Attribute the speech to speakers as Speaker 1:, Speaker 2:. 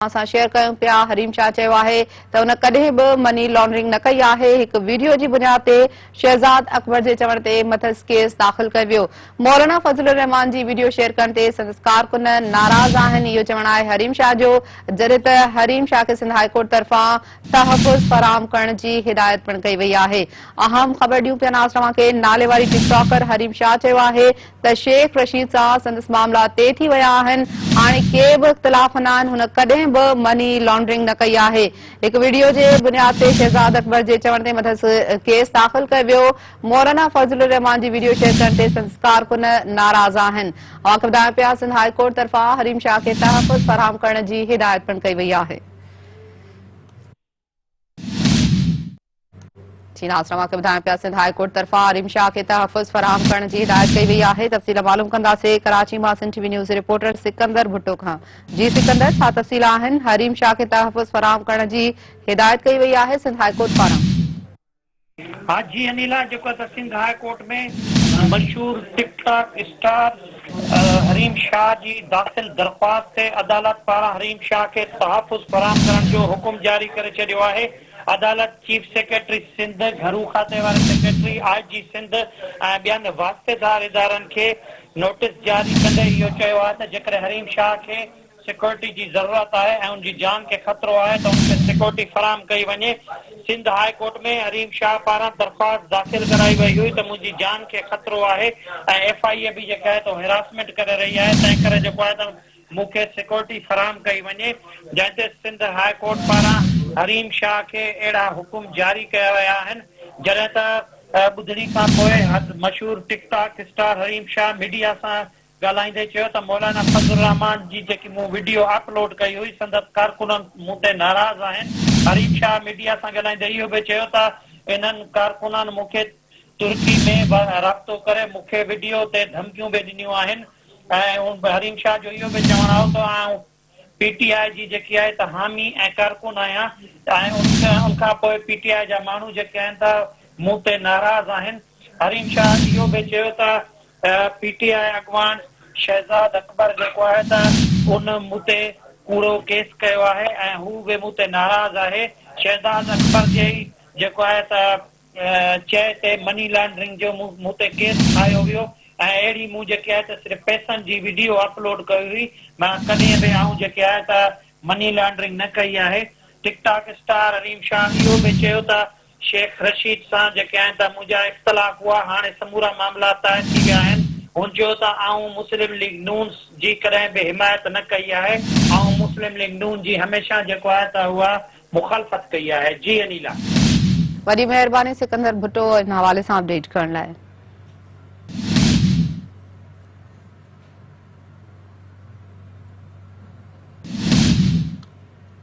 Speaker 1: असां शेयर कयूं पिया। हरीम शाह चयो आहे त हुन कॾहिं बि मनी लॉन्ड्रिंग न कई आहे। हिक वीडियो जी बुनियाद ते शहजाद अकबर जे चवण ते मथस केस दाख़िल कयो वियो। मौलाना फज़लुर रहमान जी वीडियो शेयर करण ते संदसि कारकुन नाराज़ आहिनि। इहो चवण आहे हरीम शाह जो, जॾहिं त हरीम शाह खे सिंध हाई कोर्ट तरफ़ां तहफ़ुज़ फराहम करण जी हिदायत पिणु कई वई आहे। अहम ख़बर ॾियूं पिया नाज़ तव्हांखे। नाले वारी टिकटॉकर हरीम शाह चयो आहे त शेख रशीद सां संदसि मामला तइ थी विया आहिनि। हाणे के बि इख़्तिलाफ़ न आहिनि। हुन कॾहिं बि मनी लॉन्ड्रिंग न कई आहे। हिक वीडियो जे बुनियाद ते शहजाद अकबर जे चवण ते मथसि केस दाख़िल कयो वियो। मौलाना फज़लुर रहमान जी वीडियो शेयर करण ते संदसि कारकुन नाराज़ आहिनि। अवांखे ॿुधायूं पिया सिंध हाई कोर्ट तरफ़ां हरीम शाह खे तहफ़ुज़ फराहम करण जी हिदायत पिणु कई वई आहे। अवांखे ॿुधायूं पिया सिंध हाई कोर्ट तरफ़ां हरीम शाह खे तहफ़ुज़ फराहम करण जी हिदायत कई वई आहे। तफ़सील मालूम कंदासीं कराची मां Sindh TV news reporter Sikandar Bhutto Khan. जी सिकंदर, छा तफ़सील आहिनि? हरीम शाह खे तहफ़ुज़ फराहम करण जी हिदायत कई वई आहे सिंध हाई कोर्ट पारां।
Speaker 2: हाँ जी अनिला, जेको त सिंध हाई कोर्ट में मशहूर टिकटॉक स्टार हरीम शाह जी दाख़िल दरख़्वास्त ते अदालत पारां हरीम शाह खे तहफ़ुज़ फराहम करण जो हुकुम जारी करे छॾियो आहे। अदालत चीफ सेक्रेटरी सिंध, घरू खाते वारे सेक्रेटरी, IG सिंध ऐं ॿियनि वास्तेदार इदारनि खे नोटिस जारी कंदे इहो चयो आहे त जेकॾहिं हरीम शाह खे सिक्योरिटी जी ज़रूरत आहे ऐं उनजी जान खे ख़तरो आहे त उनखे सिक्योरिटी फराहम कई वञे। सिंध हाई कोर्ट में हरीम शाह पारां दरख़्वास्त दाख़िल कराई वई हुई त मुंहिंजी जान खे ख़तरो आहे ऐं FIA बि जेका आहे त हिरासमेंट करे रही आहे, तंहिं करे जेको आहे त मूंखे सिक्योरिटी फराहम कई वञे। जंहिं ते सिंध हाई कोर्ट पारां हरीम शाह खे अहिड़ा हुकुम जारी कया विया आहिनि। जॾहिं त ॿुधणी खां पोइ मशहूर TikTok star Hareem Shah media सां ॻाल्हाईंदे चयो त मौलाना फज़लुर रहमान जी जेकी मूं वीडियो अपलोड कई हुई, संदसि कारकुन मूं ते नाराज़ आहिनि। हरीम शाह मीडिया सां ॻाल्हाईंदे इहो बि चयो त इन्हनि कारकुननि मूंखे तुर्की में राब्तो करे मूंखे वीडियो ते धमकियूं बि ॾिनियूं आहिनि। ऐं हरीम शाह जो इहो बि चवणु हो त आउं PTI जी जेकी आहे त हामी ऐं कारकुन आहियां ऐं उनखां पोइ PTI जा माण्हू जेके आहिनि त मूं ते नाराज़ आहिनि। हरीम शाह इहो बि चयो त PTI अॻवान शहजाद अकबर जेको आहे त उन मूं ते कूड़ो केस कयो आहे ऐं हू बि मूं ते नाराज़ आहे। शहजाद अकबर जे जेको आहे त चए ते मनी लॉन्ड्रिंग जो मूं ते केस ठाहियो वियो ऐं अहिड़ी मूं जेके आहे त सिर्फ़ु पैसनि जी वीडियो अपलोड कई हुई। मां कॾहिं बि आऊं जेके आहे त मनी लॉन्ड्रिंग न कई आहे। टिकटॉक स्टार हरीम शाह इहो बि चयो त शेख रशीद सां जेके आहिनि त मुंहिंजा इख़्तिलाफ़ हुआ, हाणे समूरा मामला तइ थी विया आहिनि। हुन चयो त आऊं मुस्लिम लीग नून जी कॾहिं बि हिमायत न कई आहे। ऐं मुस्लिम लीग नून जी हमेशह जेको आहे त उहा मुखालफ़त कई आहे। जी अनिला,
Speaker 1: वॾी महिरबानी सिकंदर भुट्टो इन हवाले सां अपडेट करण लाइ।